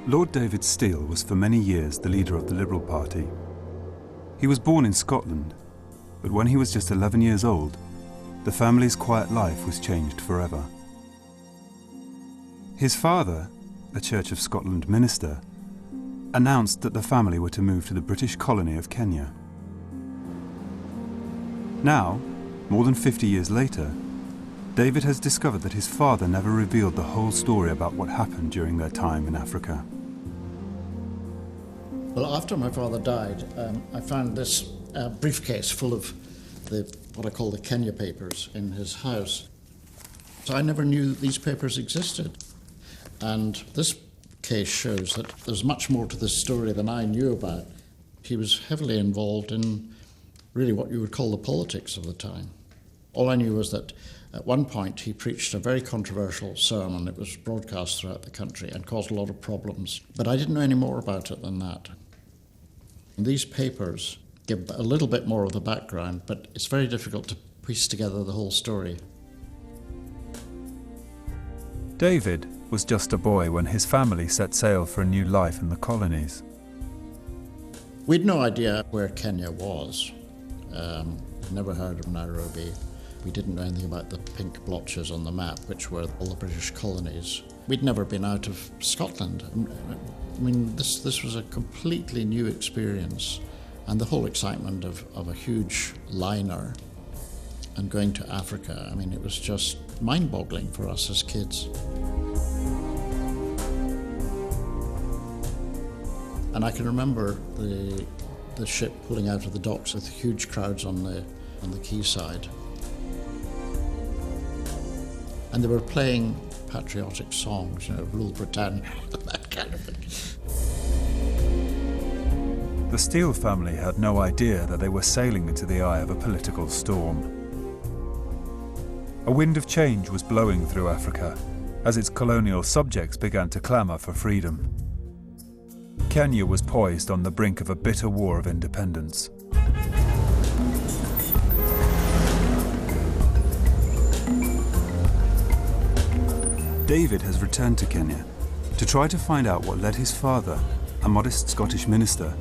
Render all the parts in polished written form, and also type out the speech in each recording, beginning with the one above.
Lord David Steele was for many years the leader of the Liberal Party. He was born in Scotland, but when he was just 11 years old, the family's quiet life was changed forever. His father, a Church of Scotland minister, announced that the family were to move to the British colony of Kenya. Now, more than 50 years later, David has discovered that his father never revealed the whole story about what happened during their time in Africa. Well, after my father died, I found this briefcase full of what I call the Kenya papers in his house. So I never knew that these papers existed. And this case shows that there's much more to this story than I knew about. He was heavily involved in really what you would call the politics of the time. All I knew was that at one point he preached a very controversial sermon. It was broadcast throughout the country and caused a lot of problems. But I didn't know any more about it than that. And these papers give a little bit more of the background, but it's very difficult to piece together the whole story. David was just a boy when his family set sail for a new life in the colonies. We'd no idea where Kenya was. We'd never heard of Nairobi. We didn't know anything about the pink blotches on the map, which were all the British colonies. We'd never been out of Scotland. I mean, this was a completely new experience, and the whole excitement of a huge liner and going to Africa, I mean, it was just mind-boggling for us as kids. And I can remember the ship pulling out of the docks with huge crowds on the quayside. And they were playing patriotic songs, you know, Rule Britannia, that kind of thing. The Steele family had no idea that they were sailing into the eye of a political storm. A wind of change was blowing through Africa as its colonial subjects began to clamour for freedom. Kenya was poised on the brink of a bitter war of independence. David has returned to Kenya to try to find out what led his father, a modest Scottish minister,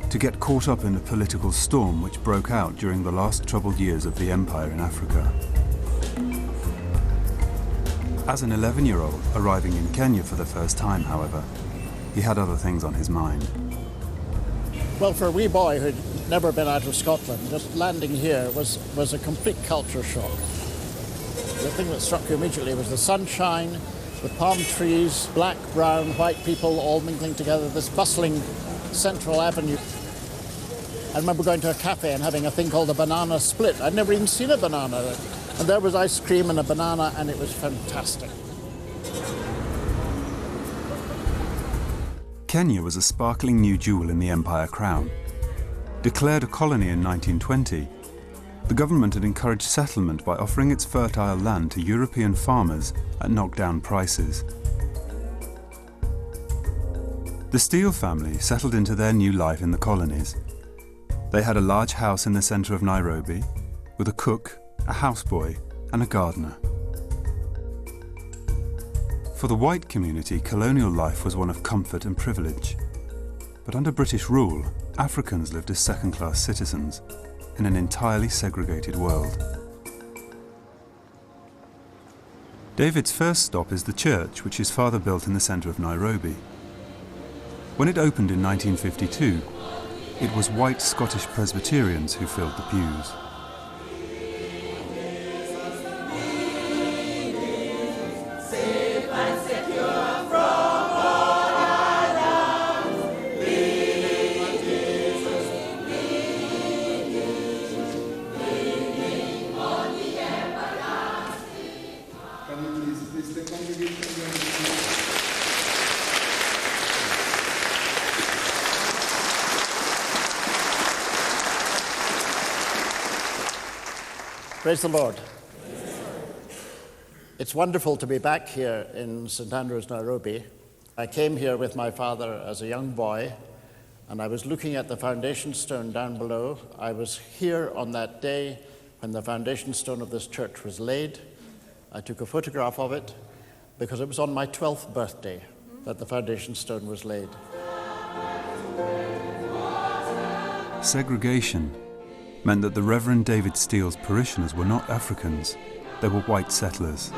to get caught up in the political storm which broke out during the last troubled years of the empire in Africa. As an 11-year-old arriving in Kenya for the first time, however, he had other things on his mind. Well, for a wee boy who'd never been out of Scotland, just landing here was a complete culture shock. The thing that struck you immediately was the sunshine, the palm trees, black, brown, white people all mingling together, this bustling central avenue. I remember going to a cafe and having a thing called a banana split. I'd never even seen a banana. And there was ice cream and a banana, and it was fantastic. Kenya was a sparkling new jewel in the Empire crown. Declared a colony in 1920, the government had encouraged settlement by offering its fertile land to European farmers at knockdown prices. The Steele family settled into their new life in the colonies. They had a large house in the centre of Nairobi, with a cook, a houseboy, and a gardener. For the white community, colonial life was one of comfort and privilege. But under British rule, Africans lived as second-class citizens in an entirely segregated world. David's first stop is the church which his father built in the centre of Nairobi. When it opened in 1952, it was white Scottish Presbyterians who filled the pews. Praise the Lord. It's wonderful to be back here in St. Andrews, Nairobi. I came here with my father as a young boy, and I was looking at the foundation stone down below. I was here on that day when the foundation stone of this church was laid. I took a photograph of it because it was on my 12th birthday. that the foundation stone was laid. Segregation meant that the Reverend David Steele's parishioners were not Africans, they were white settlers.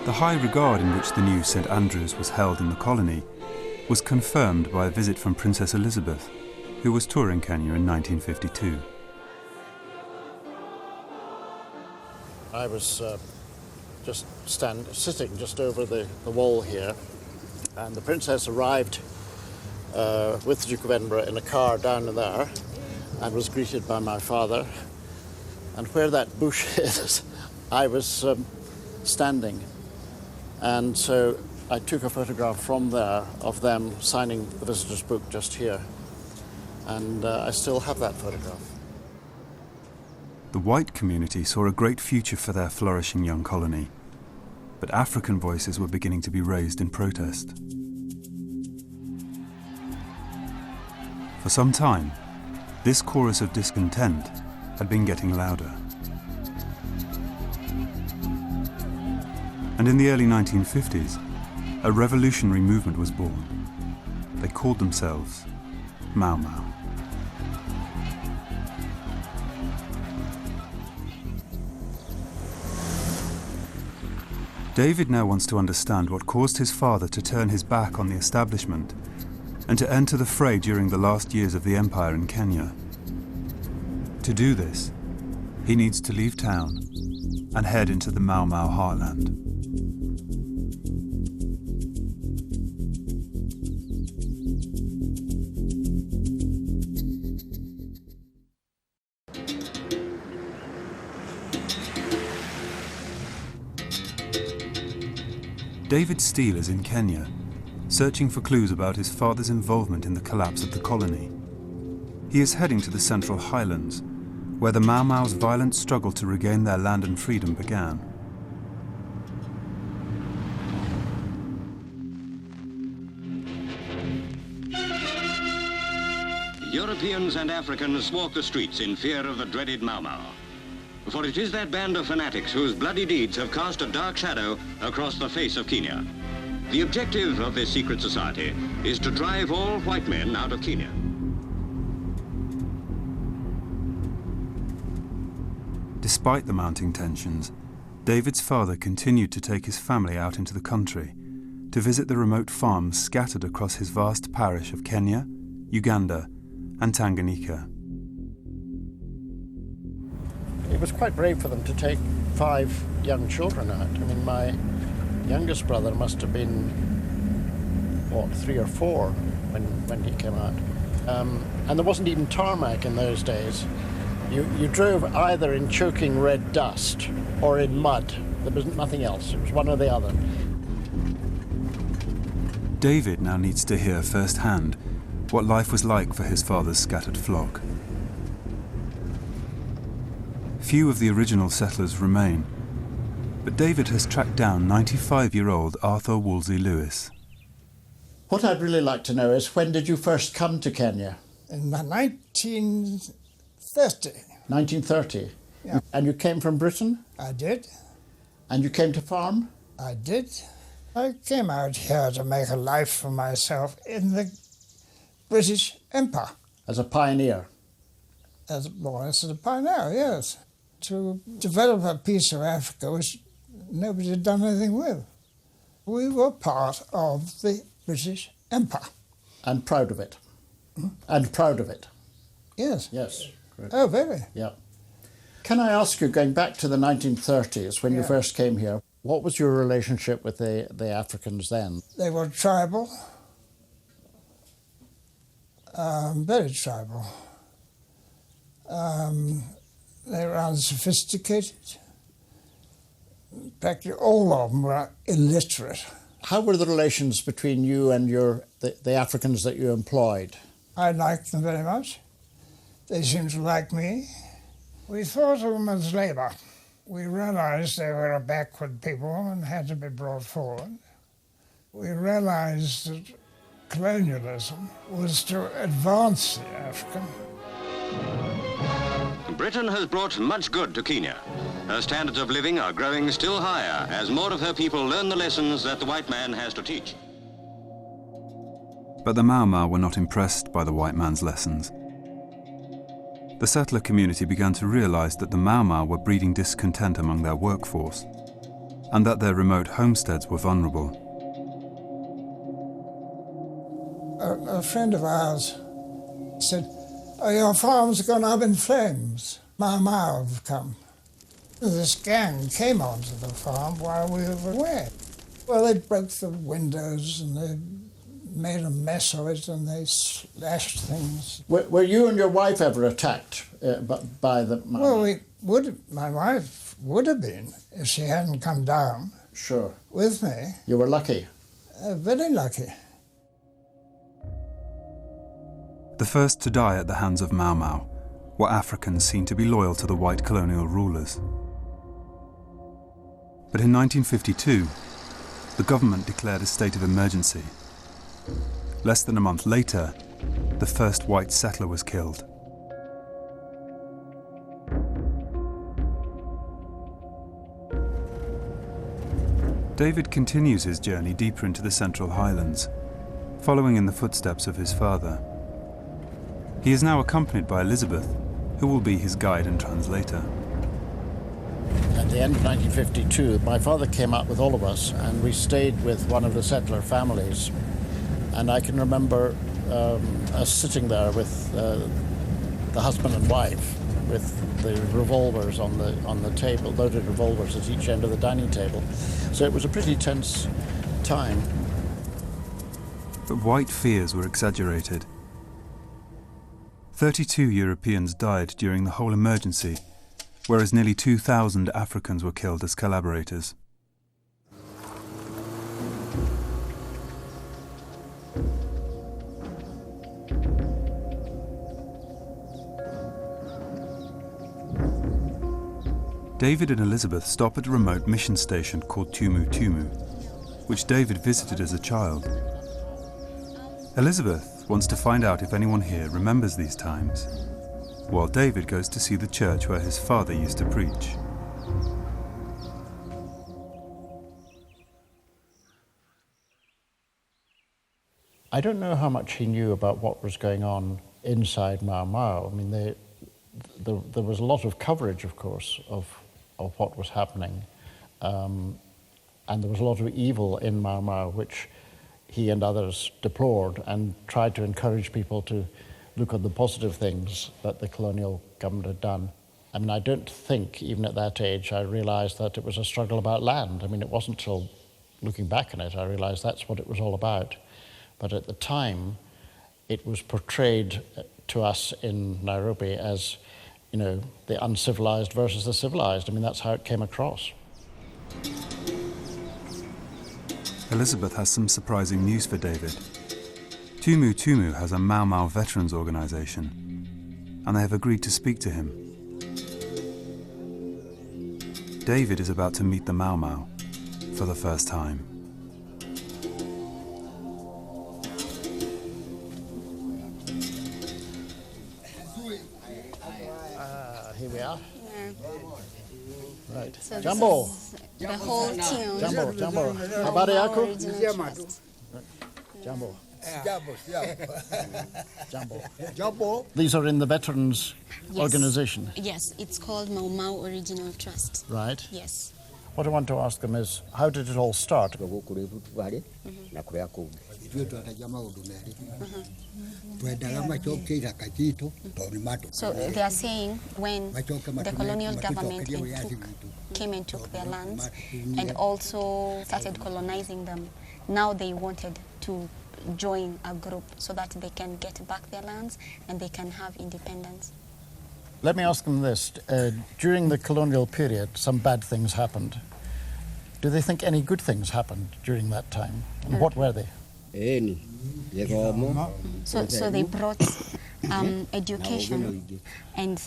The high regard in which the new St. Andrews was held in the colony was confirmed by a visit from Princess Elizabeth, who was touring Kenya in 1952. I was just sitting just over the wall here, and the princess arrived with the Duke of Edinburgh in a car down there and was greeted by my father. And where that bush is, I was standing. And so I took a photograph from there of them signing the visitor's book just here. And I still have that photograph. The white community saw a great future for their flourishing young colony, but African voices were beginning to be raised in protest. For some time, this chorus of discontent had been getting louder. And in the early 1950s, a revolutionary movement was born. They called themselves Mau Mau. David now wants to understand what caused his father to turn his back on the establishment and to enter the fray during the last years of the empire in Kenya. To do this, he needs to leave town and head into the Mau Mau heartland. David Steele is in Kenya, searching for clues about his father's involvement in the collapse of the colony. He is heading to the Central Highlands, where the Mau Mau's violent struggle to regain their land and freedom began. Europeans and Africans walk the streets in fear of the dreaded Mau Mau. For it is that band of fanatics whose bloody deeds have cast a dark shadow across the face of Kenya. The objective of this secret society is to drive all white men out of Kenya. Despite the mounting tensions, David's father continued to take his family out into the country to visit the remote farms scattered across his vast parish of Kenya, Uganda, and Tanganyika. It was quite brave for them to take 5 young children out. I mean, my youngest brother must have been, 3 or 4 when he came out. And there wasn't even tarmac in those days. You drove either in choking red dust or in mud. There was nothing else. It was one or the other. David now needs to hear firsthand what life was like for his father's scattered flock. Few of the original settlers remain, but David has tracked down 95-year-old Arthur Woolsey Lewis. What I'd really like to know is, when did you first come to Kenya? In 1930. 1930? Yeah. And you came from Britain? I did. And you came to farm? I did. I came out here to make a life for myself in the British Empire. As a pioneer? As a pioneer, yes. To develop a piece of Africa which nobody had done anything with. We were part of the British Empire. And proud of it? And proud of it? Yes. Yes. Great. Oh, very. Yeah. Can I ask you, going back to the 1930s, when you first came here, what was your relationship with the Africans then? They were tribal. Very tribal. They were unsophisticated. Practically all of them were illiterate. How were the relations between you and the Africans that you employed? I liked them very much. They seemed to like me. We thought of them as labour. We realised they were a backward people and had to be brought forward. We realised that colonialism was to advance the African. Britain has brought much good to Kenya. Her standards of living are growing still higher as more of her people learn the lessons that the white man has to teach. But the Mau Mau were not impressed by the white man's lessons. The settler community began to realize that the Mau Mau were breeding discontent among their workforce, and that their remote homesteads were vulnerable. A friend of ours said, "Oh, your farm's gone up in flames. Mau Mau have come." This gang came onto the farm while we were away. Well, they broke the windows and they made a mess of it and they slashed things. Were you and your wife ever attacked by the Mau Mau? Well, my wife would have been if she hadn't come down Sure. with me. You were lucky. Very lucky. The first to die at the hands of Mau Mau were Africans seen to be loyal to the white colonial rulers. But in 1952, the government declared a state of emergency. Less than a month later, the first white settler was killed. David continues his journey deeper into the Central Highlands, following in the footsteps of his father. He is now accompanied by Elizabeth, who will be his guide and translator. At the end of 1952, my father came out with all of us, and we stayed with one of the settler families. And I can remember us sitting there with the husband and wife, with the revolvers on the table, loaded revolvers at each end of the dining table. So it was a pretty tense time. But white fears were exaggerated. 32 Europeans died during the whole emergency, whereas nearly 2,000 Africans were killed as collaborators. David and Elizabeth stop at a remote mission station called Tumu Tumu, which David visited as a child. Elizabeth wants to find out if anyone here remembers these times, while David goes to see the church where his father used to preach. I don't know how much he knew about what was going on inside Mau Mau. I mean, there was a lot of coverage, of course, of what was happening. And there was a lot of evil in Mau Mau, which he and others deplored and tried to encourage people to look at the positive things that the colonial government had done. I mean, I don't think, even at that age, I realized that it was a struggle about land. I mean, it wasn't until looking back on it, I realized that's what it was all about. But at the time, it was portrayed to us in Nairobi as, you know, the uncivilized versus the civilized. I mean, that's how it came across. Elizabeth has some surprising news for David. Tumu Tumu has a Mau Mau veterans organisation, and they have agreed to speak to him. David is about to meet the Mau Mau for the first time. Here we are. Yeah. Right. So Jambo. the whole team. Jambo. Habari yako? Original Trust. Jambo. Jambo. Jambo. These are in the veterans Yes. organization, Yes, it's called Mau Mau Original Trust. right? Yes. What I want to ask them is, how did it all start? So they are saying when the colonial government came and took their lands and also started colonizing them, now they wanted to join a group so that they can get back their lands and they can have independence. Let me ask them this. During the colonial period, some bad things happened. Do they think any good things happened during that time? And what were they? So they brought education and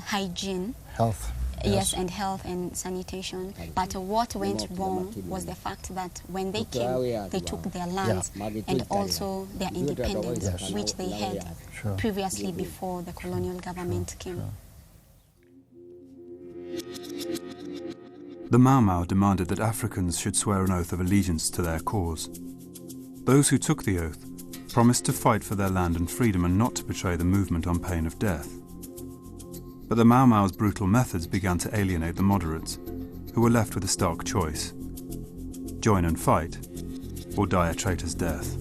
hygiene. Health. Yes, and health and sanitation. But what went wrong was the fact that when they came, they took their lands and also their independence, which they had previously before the colonial government came. The Mau Mau demanded that Africans should swear an oath of allegiance to their cause. Those who took the oath promised to fight for their land and freedom and not to betray the movement on pain of death. But the Mau Mau's brutal methods began to alienate the moderates, who were left with a stark choice: join and fight, or die a traitor's death.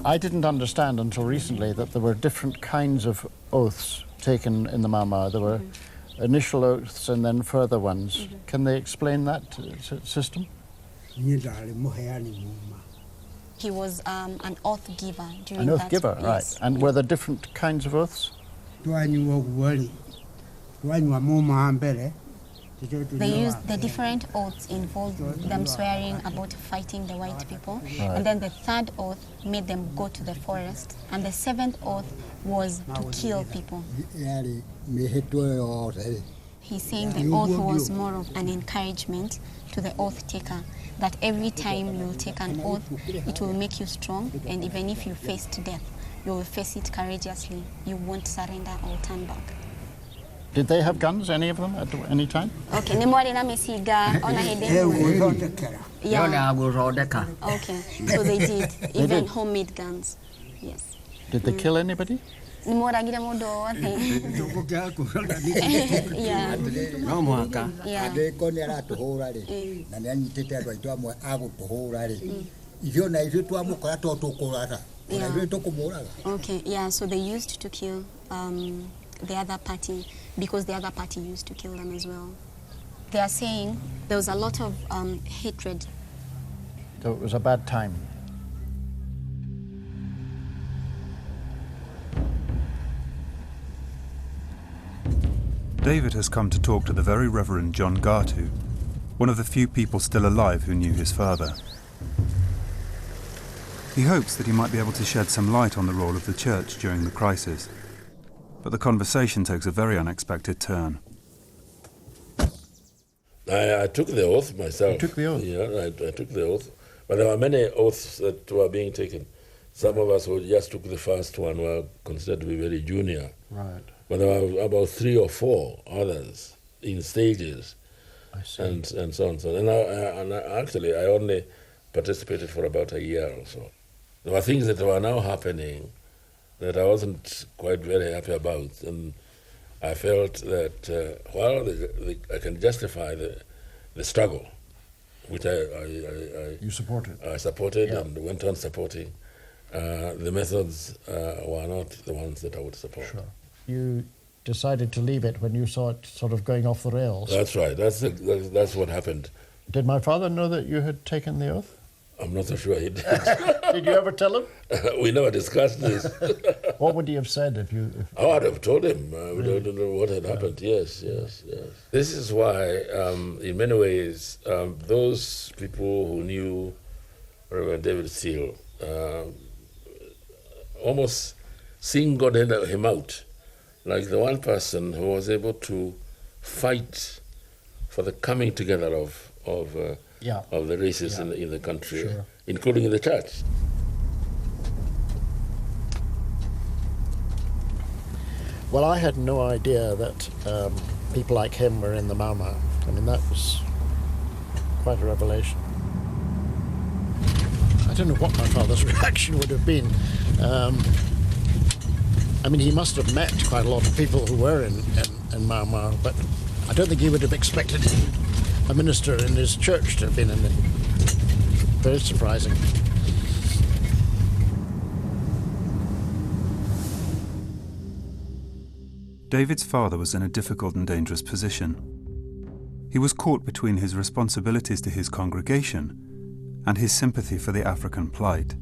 I didn't understand until recently that there were different kinds of oaths taken in the Mau Mau. There were initial oaths and then further ones. Can they explain that system? He was an oath giver during An oath that. giver, Yes. right. And were there different kinds of oaths? They used the different oaths involved them swearing about fighting the white people. And then the third oath made them go to the forest. And the seventh oath was to kill people. He's saying the oath was more of an encouragement to the oath taker, that every time you take an oath, it will make you strong, and even if you face death, you will face it courageously. You won't surrender or turn back. Did they have guns, any of them, at any time? Okay, nemwalina mesiga ona hede. Yeah. Okay, so they did, even did. homemade guns. Yes. Did they kill anybody? Nimoragire mundu wothe. Yeah. No mwaka. Yeah. Okay, yeah, so they used to kill the other party because the other party used to kill them as well. They are saying there was a lot of hatred. So it was a bad time. David has come to talk to the very Reverend John Gartu, one of the few people still alive who knew his father. He hopes that he might be able to shed some light on the role of the church during the crisis. But the conversation takes a very unexpected turn. I took the oath myself. You took the oath? Yeah, I took the oath. But there were many oaths that were being taken. Some of us who just took the first one were considered to be very junior. Right. But there were about 3 or 4 others in stages. I see. And so on. And actually, I only participated for about a year or so. There were things that were now happening that I wasn't quite very happy about. And I felt that while I can justify the struggle, which You supported? I supported Yeah. and went on supporting, the methods were not the ones that I would support. Sure. You decided to leave it when you saw it sort of going off the rails. That's right. That's what happened. Did my father know that you had taken the oath? I'm not so sure he did. Did you ever tell him? We never discussed this. What would he have said if you... Oh, I'd have told him. We don't know what had happened. Yes. This is why, in many ways, those people who knew Reverend David Steele almost singled him out, like the one person who was able to fight for the coming together of the races in the country, Sure. including in the church. Well, I had no idea that people like him were in the Mau Mau. I mean, that was quite a revelation. I don't know what my father's reaction would have been. I mean, he must have met quite a lot of people who were in Mau Mau, but I don't think he would have expected a minister in his church to have been in it. Very surprising. David's father was in a difficult and dangerous position. He was caught between his responsibilities to his congregation and his sympathy for the African plight.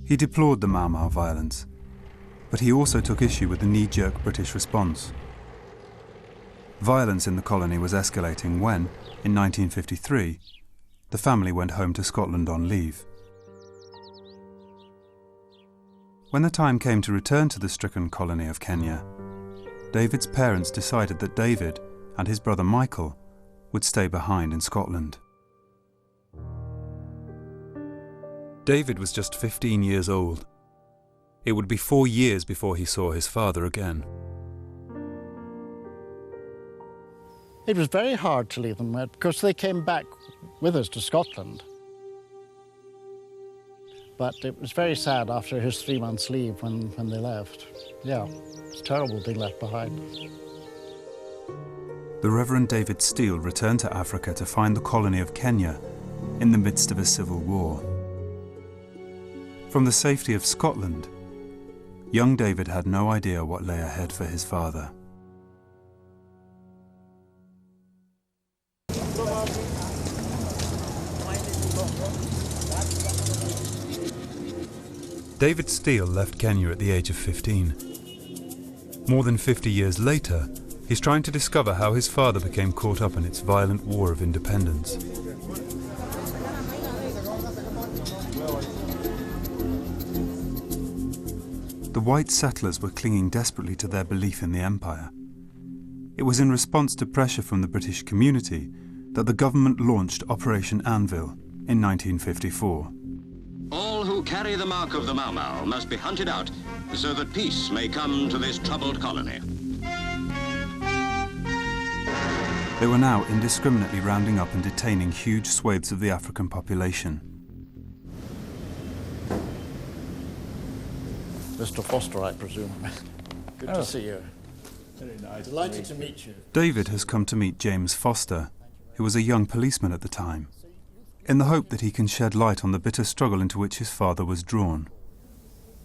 He deplored the Mau Mau violence, but he also took issue with the knee-jerk British response. Violence in the colony was escalating when, in 1953, the family went home to Scotland on leave. When the time came to return to the stricken colony of Kenya, David's parents decided that David and his brother Michael would stay behind in Scotland. David was just 15 years old. It would be 4 years before he saw his father again. It was very hard to leave them because they came back with us to Scotland. But it was very sad after his 3 months leave when they left. Yeah, it's terrible being left behind. The Reverend David Steele returned to Africa to find the colony of Kenya in the midst of a civil war. From the safety of Scotland, young David had no idea what lay ahead for his father. David Steele left Kenya at the age of 15. More than 50 years later, he's trying to discover how his father became caught up in its violent war of independence. The white settlers were clinging desperately to their belief in the empire. It was in response to pressure from the British community that the government launched Operation Anvil in 1954. All who carry the mark of the Mau Mau must be hunted out so that peace may come to this troubled colony. They were now indiscriminately rounding up and detaining huge swathes of the African population. Mr. Foster, I presume. Good to see you. Very nice. Delighted to meet you. David has come to meet James Foster, who was a young policeman at the time, in the hope that he can shed light on the bitter struggle into which his father was drawn.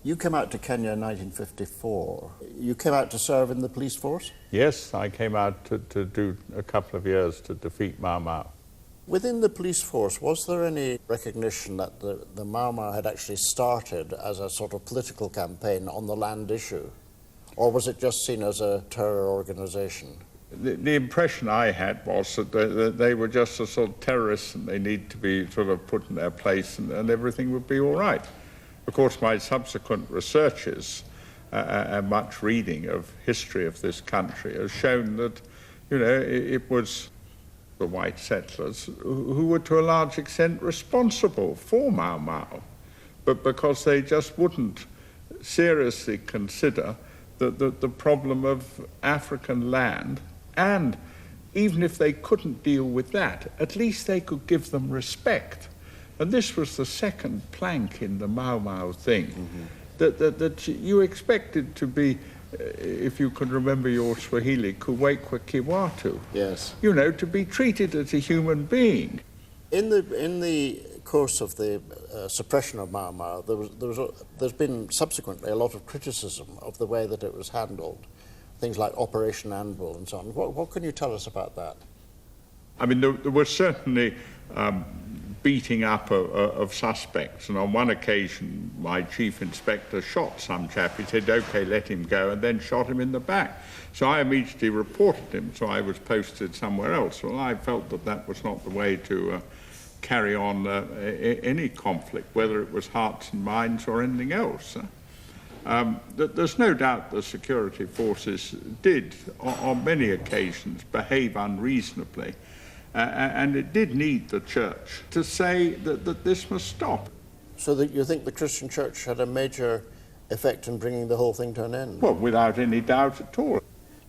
You came out to Kenya in 1954. You came out to serve in the police force? Yes, I came out to do a couple of years to defeat Mau Mau. Within the police force, was there any recognition that the Mau Mau had actually started as a sort of political campaign on the land issue? Or was it just seen as a terror organization? The impression I had was that they were just a sort of terrorists and they need to be sort of put in their place and everything would be all right. Of course, my subsequent researches and much reading of history of this country has shown that, you know, it was the white settlers who were to a large extent responsible for Mau Mau, but because they just wouldn't seriously consider the problem of African land, and even if they couldn't deal with that, at least they could give them respect. And this was the second plank in the Mau Mau thing, that you expected to be, if you can remember your Swahili, kuwekwa kiwatu. Yes. You know, to be treated as a human being. In the course of the suppression of Mau Mau, there's been subsequently a lot of criticism of the way that it was handled, things like Operation Anvil and so on. What can you tell us about that? I mean, there was certainly beating up of suspects, and on one occasion my chief inspector shot some chap. He said, "OK, let him go," and then shot him in the back. So I immediately reported him, so I was posted somewhere else. Well, I felt that was not the way to carry on any conflict, whether it was hearts and minds or anything else. There's no doubt the security forces did, on many occasions, behave unreasonably, and it did need the church to say that this must stop. So that you think the Christian church had a major effect in bringing the whole thing to an end? Well, without any doubt at all.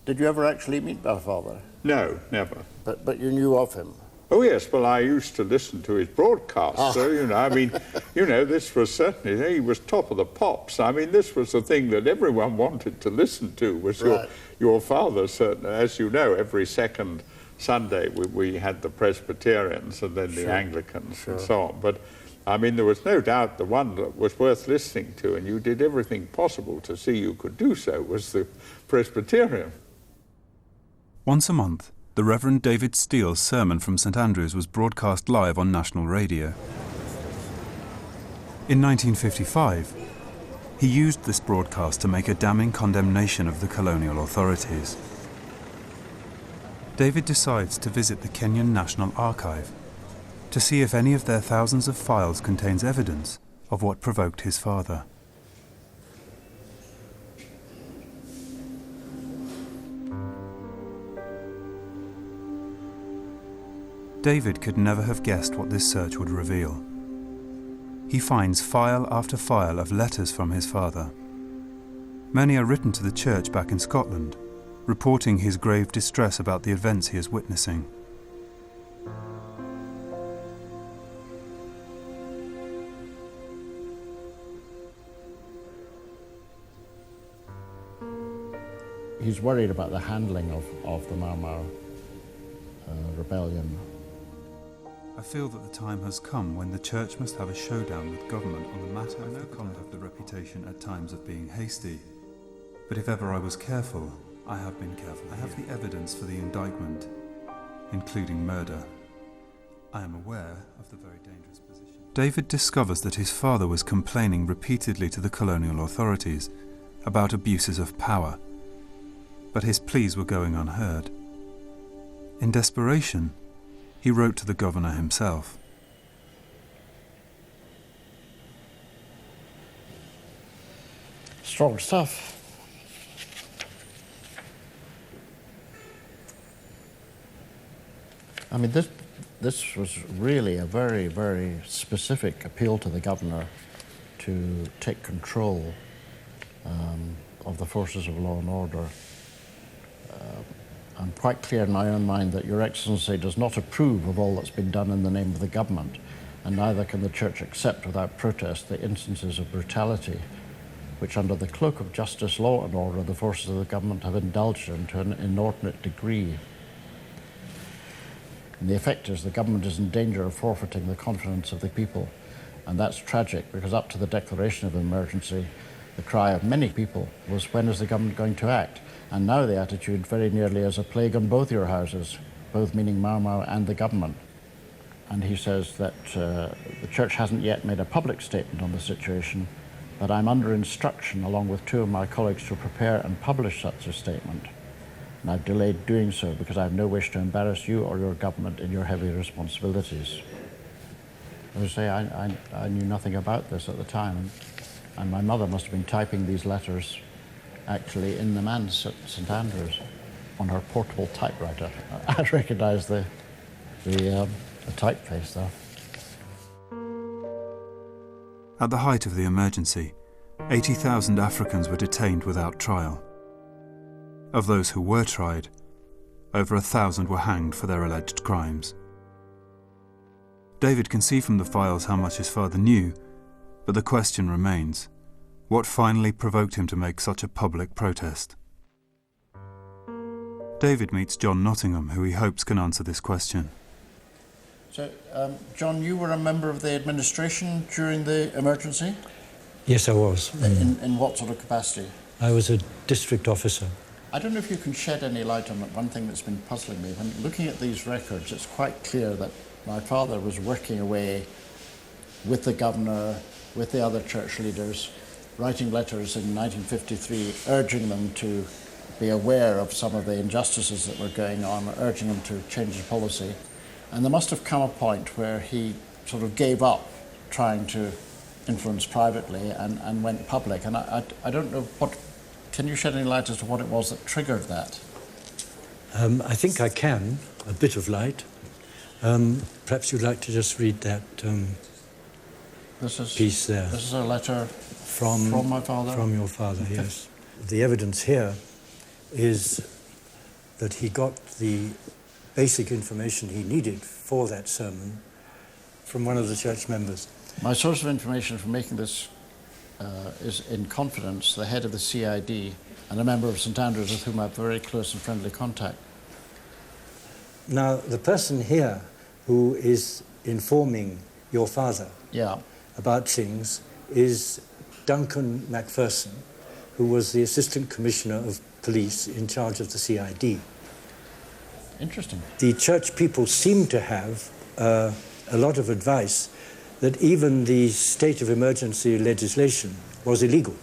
Did you ever actually meet our father? No, never. But you knew of him? Oh, yes, well, I used to listen to his broadcasts, so, you know, I mean, you know, this was certainly, he was top of the pops. I mean, this was the thing that everyone wanted to listen to, was right. your father, certainly. As you know, every second Sunday we had the Presbyterians and then the Anglicans and so on. But, I mean, there was no doubt the one that was worth listening to, and you did everything possible to see you could do so, was the Presbyterian. Once a month, the Reverend David Steele's sermon from St Andrews was broadcast live on national radio. In 1955, he used this broadcast to make a damning condemnation of the colonial authorities. David decides to visit the Kenyan National Archive to see if any of their thousands of files contains evidence of what provoked his father. David could never have guessed what this search would reveal. He finds file after file of letters from his father, Many are written to the church back in Scotland, reporting his grave distress about the events he is witnessing. He's worried about the handling of the Mau Mau rebellion. I feel that the time has come when the church must have a showdown with government on the matter of the conduct of the reputation at times of being hasty. But if ever I was careful, I have been careful. I have the evidence for the indictment, including murder. I am aware of the very dangerous position. David discovers that his father was complaining repeatedly to the colonial authorities about abuses of power, but his pleas were going unheard. In desperation, he wrote to the governor himself. Strong stuff. I mean, this was really a very, very specific appeal to the governor to take control of the forces of law and order. I'm quite clear in my own mind that Your Excellency does not approve of all that's been done in the name of the government, and neither can the Church accept without protest the instances of brutality which, under the cloak of justice, law and order, the forces of the government have indulged in to an inordinate degree. And the effect is the government is in danger of forfeiting the confidence of the people, and that's tragic because up to the declaration of emergency, the cry of many people was, when is the government going to act? And now the attitude very nearly is a plague on both your houses, both meaning Mau Mau and the government. And he says that the church hasn't yet made a public statement on the situation, but I'm under instruction along with two of my colleagues to prepare and publish such a statement. And I've delayed doing so because I have no wish to embarrass you or your government in your heavy responsibilities. As I say, I knew nothing about this at the time, and my mother must have been typing these letters actually in the manse at St Andrews on her portable typewriter. I recognise the typeface though. At the height of the emergency, 80,000 Africans were detained without trial. Of those who were tried, over 1,000 were hanged for their alleged crimes. David can see from the files how much his father knew, but the question remains: what finally provoked him to make such a public protest? David meets John Nottingham, who he hopes can answer this question. So, John, you were a member of the administration during the emergency? Yes, I was. In what sort of capacity? I was a district officer. I don't know if you can shed any light on one thing that's been puzzling me. When looking at these records, it's quite clear that my father was working away with the governor, with the other church leaders, writing letters in 1953 urging them to be aware of some of the injustices that were going on, urging them to change the policy. And there must have come a point where he sort of gave up trying to influence privately and went public. And I don't know what, can you shed any light as to what it was that triggered that? I think I can, a bit of light. Perhaps you'd like to just read that piece there. This is a letter from my father? From your father, yes. The evidence here is that he got the basic information he needed for that sermon from one of the church members. My source of information for making this is, in confidence, the head of the CID and a member of St Andrews with whom I have very close and friendly contact. Now, the person here who is informing your father about things is Duncan Macpherson, who was the Assistant Commissioner of Police in charge of the CID. Interesting. The church people seem to have a lot of advice that even the state of emergency legislation was illegal.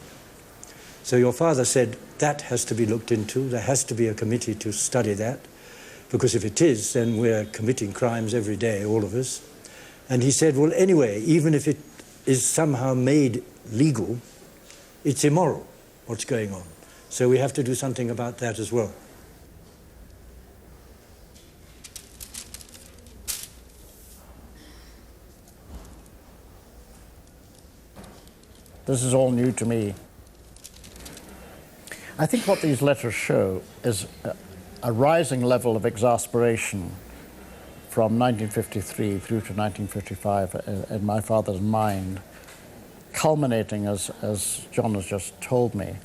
So your father said that has to be looked into, there has to be a committee to study that, because if it is, then we're committing crimes every day, all of us. And he said, well, anyway, even if it is somehow made legal, it's immoral, what's going on. So we have to do something about that as well. This is all new to me. I think what these letters show is a rising level of exasperation from 1953 through to 1955 in my father's mind, culminating, as John has just told me,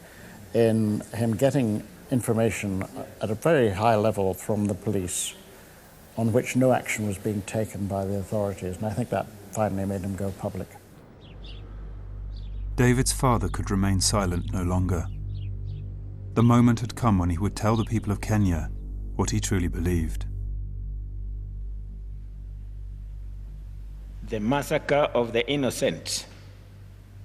in him getting information at a very high level from the police on which no action was being taken by the authorities, and I think that finally made him go public. David's father could remain silent no longer. The moment had come when he would tell the people of Kenya what he truly believed. The massacre of the innocent,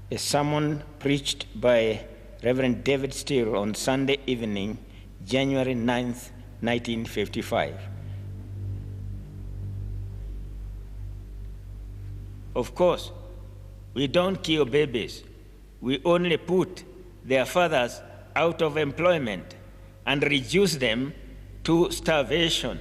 a sermon preached by Reverend David Steele on Sunday evening, January 9th, 1955. Of course, we don't kill babies. We only put their fathers out of employment and reduce them to starvation.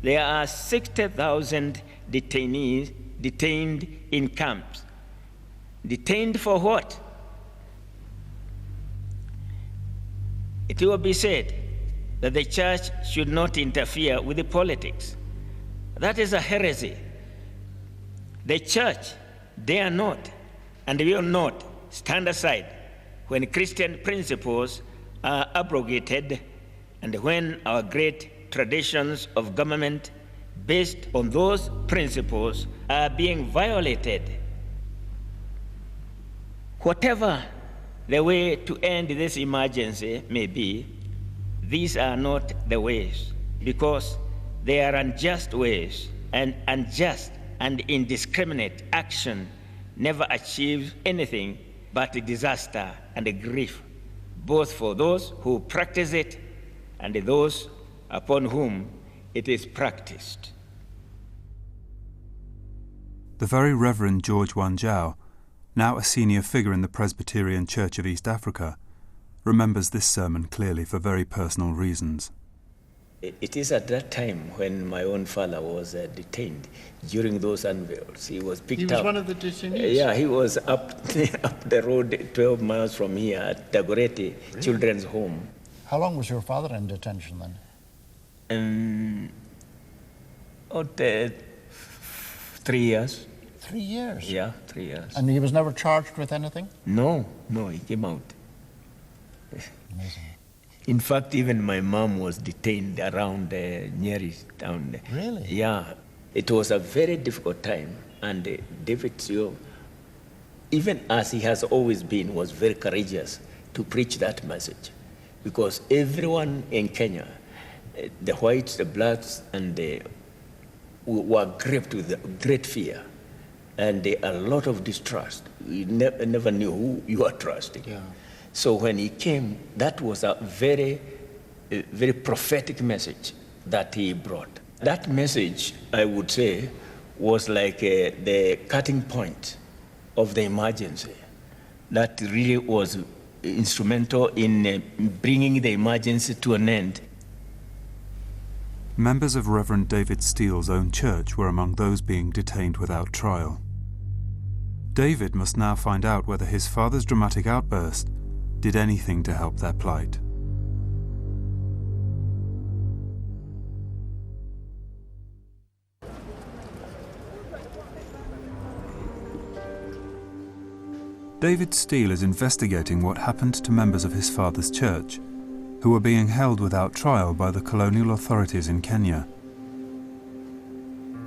There are 60,000 detainees detained in camps. Detained for what? It will be said that the church should not interfere with the politics. That is a heresy. The church dare not and will not stand aside when Christian principles are abrogated and when our great traditions of government based on those principles are being violated. Whatever the way to end this emergency may be, these are not the ways, because they are unjust ways, and unjust and indiscriminate action never achieves anything but disaster and grief, both for those who practice it and those upon whom it is practiced. The very Reverend George Wanjau, now a senior figure in the Presbyterian Church of East Africa, remembers this sermon clearly for very personal reasons. It is at that time when my own father was detained during those unveils. He was picked up. He was one of the detainees? Yeah, he was up the road 12 miles from here at Dagoretti Children's Home. How long was your father in detention then? 3 years. 3 years? Yeah, 3 years. And he was never charged with anything? No, he came out. Amazing. In fact, even my mom was detained around Nyeri town. Really? Yeah. It was a very difficult time, and David Steele, even as he has always been, was very courageous to preach that message, because everyone in Kenya, the whites, the blacks, and were gripped with great fear and a lot of distrust. You never knew who you were trusting. Yeah. So when he came, that was a very prophetic message that he brought. That message, I would say, was like the cutting point of the emergency. That really was instrumental in bringing the emergency to an end. Members of Reverend David Steele's own church were among those being detained without trial. David must now find out whether his father's dramatic outburst did anything to help their plight. David Steele is investigating what happened to members of his father's church, who were being held without trial by the colonial authorities in Kenya.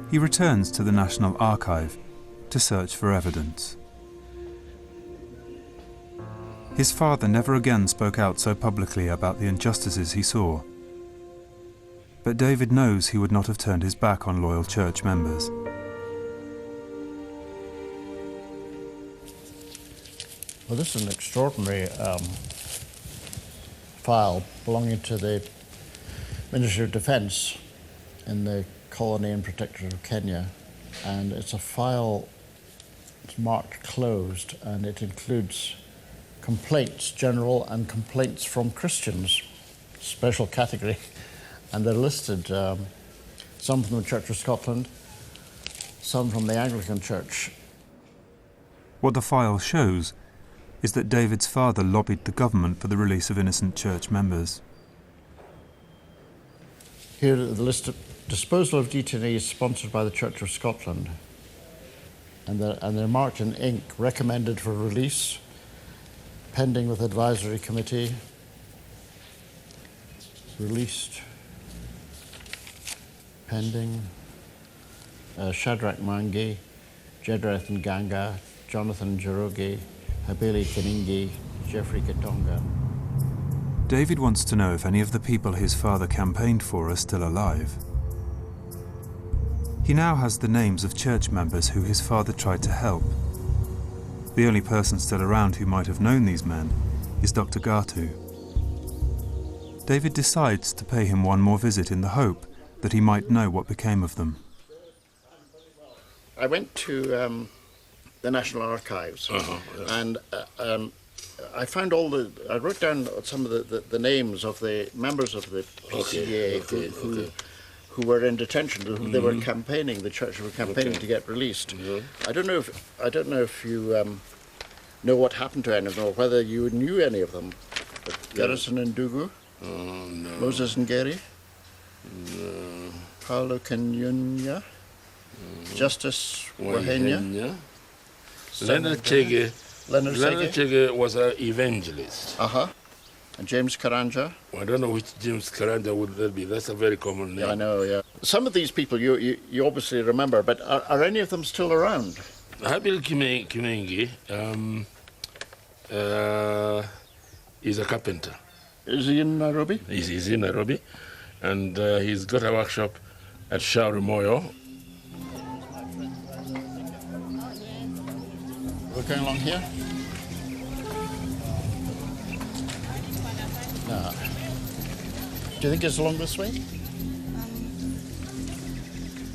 He returns to the National Archive to search for evidence. His father never again spoke out so publicly about the injustices he saw. But David knows he would not have turned his back on loyal church members. Well, this is an extraordinary file belonging to the Ministry of Defence in the Colony and Protectorate of Kenya, and it's a file that's marked closed, and it includes complaints, general, and complaints from Christians, special category, and they're listed, some from the Church of Scotland, some from the Anglican Church. What the file shows is that David's father lobbied the government for the release of innocent church members. Here are the list of disposal of detainees sponsored by the Church of Scotland. And they're marked in ink, recommended for release, pending with advisory committee, released, pending, Shadrach Mangi, Jedrath Nganga, Jonathan Njoroge, Habili Kaningi, Jeffrey Katonga. David wants to know if any of the people his father campaigned for are still alive. He now has the names of church members who his father tried to help. The only person still around who might have known these men is Dr. Gatu. David decides to pay him one more visit in the hope that he might know what became of them. I went to the National Archives, and I found I wrote down some of the names of the members of the PCA who were in detention, who they were campaigning, the church were campaigning to get released. I don't know if you know what happened to any of them, or whether you knew any of them. Garrison Ndugu, no. Moses Ngeri, Paulo Kanyunya, Justice Wahenya. Leonard Chege was an evangelist. And James Karanja. Well, I don't know which James Karanja would that be. That's a very common name. Yeah, I know, yeah. Some of these people you obviously remember, but are any of them still around? Habil Kimengi is a carpenter. Is he in Nairobi? He's in Nairobi, and he's got a workshop at Shauri Moyo. We're going along here? No. Do you think it's along this way?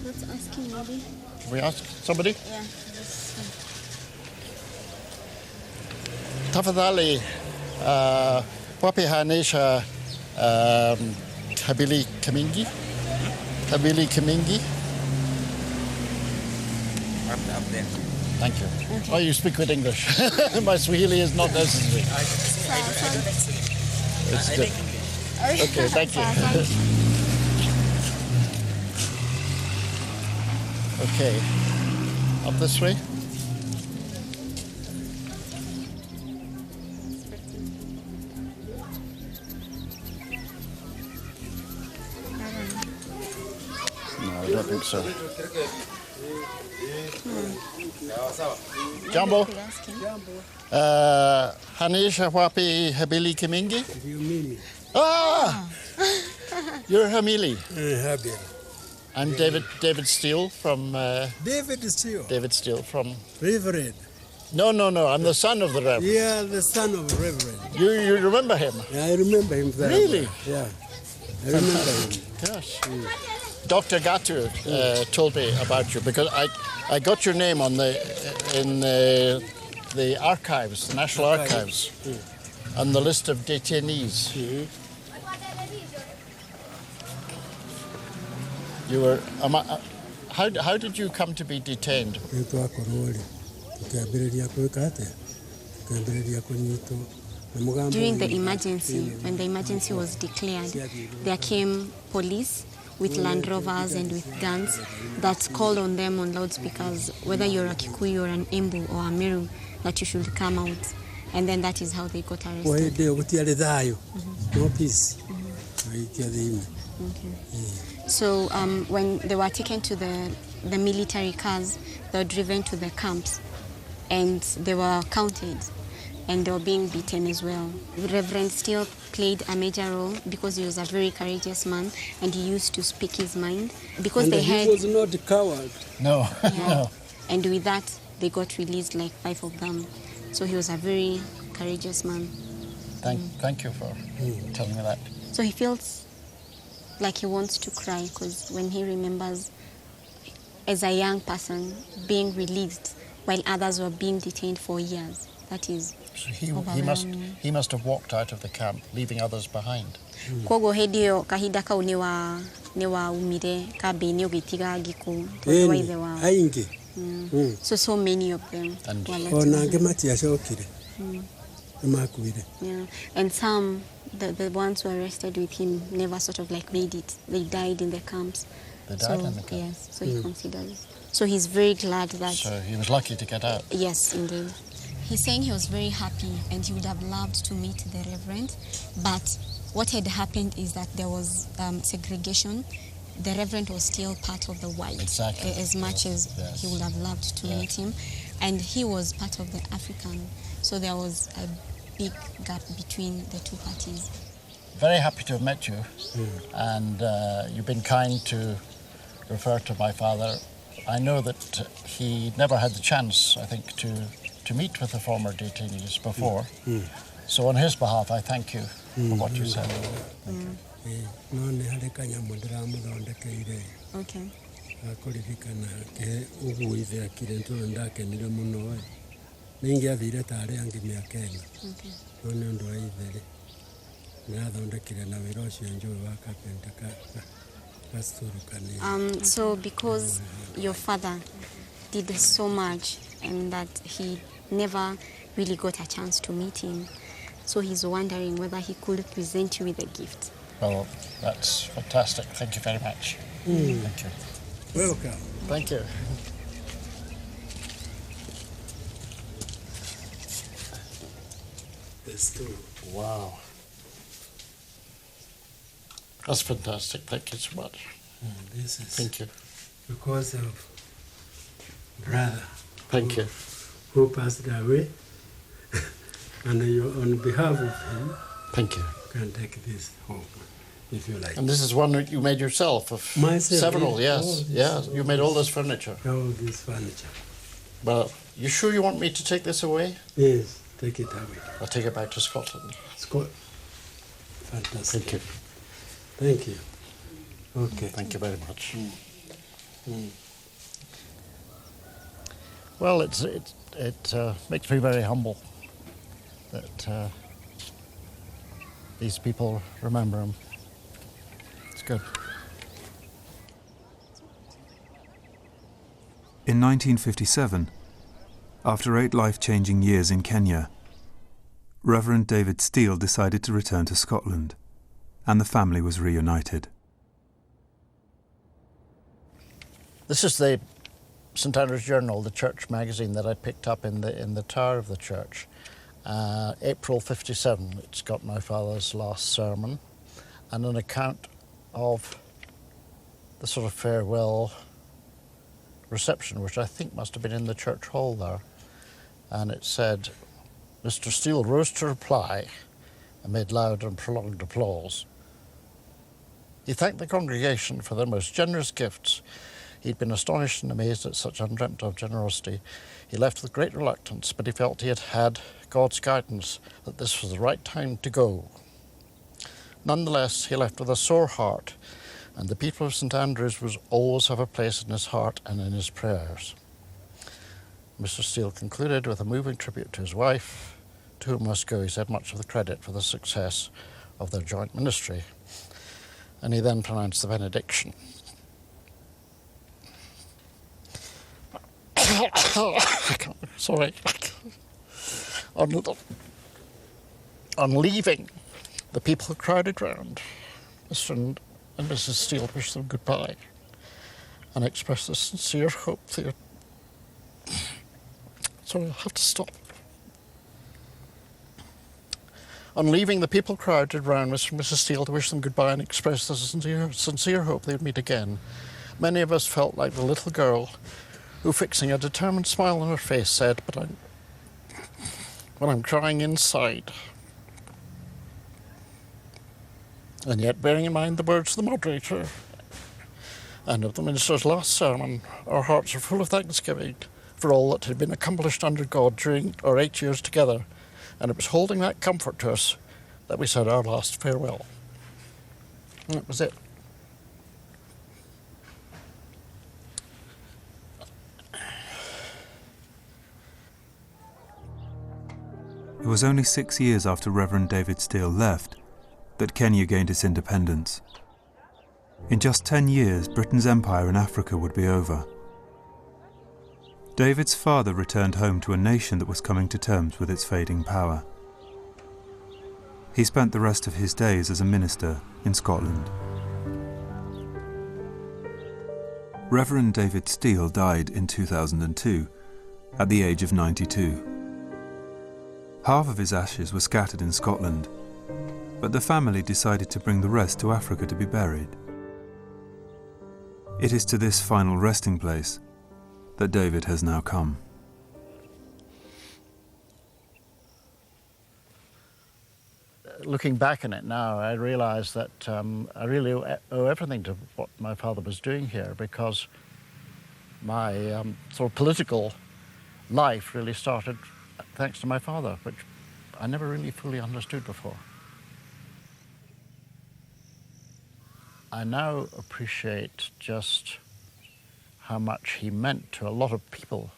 Let's ask him maybe. Can we ask somebody? Yeah. Tafadhali, wapi hanesha Habili Kamingi? Habili Kamingi? Up there. Thank you. Okay. Oh, you speak good English. My Swahili is not necessary. It's good. Okay, thank you. Okay, up this way. No, I don't think so. Jambo. Hanisha Wapi Habili Kimingi? You're Hamili. Habil. I'm David Steele from... David Steele? David Steele from... Reverend. No, I'm the son of the Reverend. Yeah, the son of the Reverend. You remember him? Yeah, I remember him very Really? well. Yeah, I remember him. Gosh. Dr. Gatu told me about you because I got your name on in the archives, the National Archives, on the list of detainees. You were. How did you come to be detained? During the emergency, when the emergency was declared, there came police with Land Rovers and with guns that called on them on loudspeakers, whether you're a Kikuyu or an Embu or a Meru, that you should come out. And then that is how they got arrested. No peace. Okay. So when they were taken to the military cars, they were driven to the camps and they were counted and they were being beaten as well. The Reverend Steele played a major role because he was a very courageous man and he used to speak his mind. Because and they he was not a coward. No. No. And with that, they got released, like 5 of them. So he was a very courageous man. Thank you for telling me that. So he feels like he wants to cry because when he remembers as a young person being released while others were being detained for years. That is overwhelming. He must have walked out of the camp, leaving others behind. Kogo hedio kahida ka newa umire ka beni ogitiga giku aingi so many of them. And Yeah, and some, the ones who arrested with him, never sort of like made it. They died in the camps. They died in the camps? Yes, so he considers. So he's very glad that... So he was lucky to get out? Yes, indeed. He's saying he was very happy and he would have loved to meet the Reverend, but what had happened is that there was segregation. The Reverend was still part of the whites, exactly. As much as he would have loved to meet him, and he was part of the African. So there was a big gap between the two parties. Very happy to have met you, and you've been kind to refer to my father. I know that he never had the chance, I think, to meet with the former detainees before. So on his behalf, I thank you for what you said. Thank you. Okay. So because your father did so much and that he never really got a chance to meet him, so he's wondering whether he could present you with a gift. Well, that's fantastic. Thank you very much. Thank you. Welcome. Thank you. That's true. Wow. That's fantastic. Thank you so much. This is Thank you. because of brother. Thank you. Who passed away. And on behalf of him, Thank you. you can take this home if you like. And this is one that you made yourself of Myself, several, yes. yes. All this. Yeah, you made all this furniture. All this furniture. Well, you sure you want me to take this away? Yes, take it away. I'll take it back to Scotland. Fantastic. Thank you. Thank you. Okay. Thank you very much. Well, it makes me very humble that these people remember him. It's good. In 1957, after 8 life-changing years in Kenya, Reverend David Steele decided to return to Scotland, and the family was reunited. This is the St Andrew's Journal, the church magazine that I picked up in the tower of the church. April 57, it's got my father's last sermon and an account of the sort of farewell reception, which I think must have been in the church hall there. And it said, Mr. Steele rose to reply amid loud and prolonged applause. He thanked the congregation for their most generous gifts. He'd been astonished and amazed at such undreamt of generosity. He left with great reluctance, but he felt he had had God's guidance that this was the right time to go. Nonetheless, he left with a sore heart, and the people of St Andrews will always have a place in his heart and in his prayers. Mr. Steele concluded with a moving tribute to his wife, to whom must go, he said, much of the credit for the success of their joint ministry. And he then pronounced the benediction. Sorry. On leaving, the people crowded round. Mr. and Mrs. Steele wished them goodbye and expressed a sincere hope they... Sorry, I'll have to stop. On leaving, the people crowded round Mr. and Mrs. Steele to wish them goodbye and express a sincere hope they'd meet again. Many of us felt like the little girl who, fixing a determined smile on her face, said, "But I'm crying inside." And yet, bearing in mind the words of the moderator and of the minister's last sermon, our hearts are full of thanksgiving for all that had been accomplished under God during our 8 years together, and it was holding that comfort to us that we said our last farewell. And that was it. It was only 6 years after Reverend David Steele left that Kenya gained its independence. In just 10 years, Britain's empire in Africa would be over. David's father returned home to a nation that was coming to terms with its fading power. He spent the rest of his days as a minister in Scotland. Reverend David Steele died in 2002, at the age of 92. Half of his ashes were scattered in Scotland, but the family decided to bring the rest to Africa to be buried. It is to this final resting place that David has now come. Looking back on it now, I realise that I really owe everything to what my father was doing here, because my sort of political life really started thanks to my father, which I never really fully understood before. I now appreciate just how much he meant to a lot of people.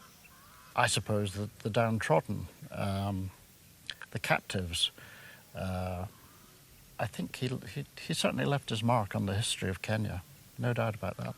I suppose the downtrodden, the captives. I think he certainly left his mark on the history of Kenya, no doubt about that.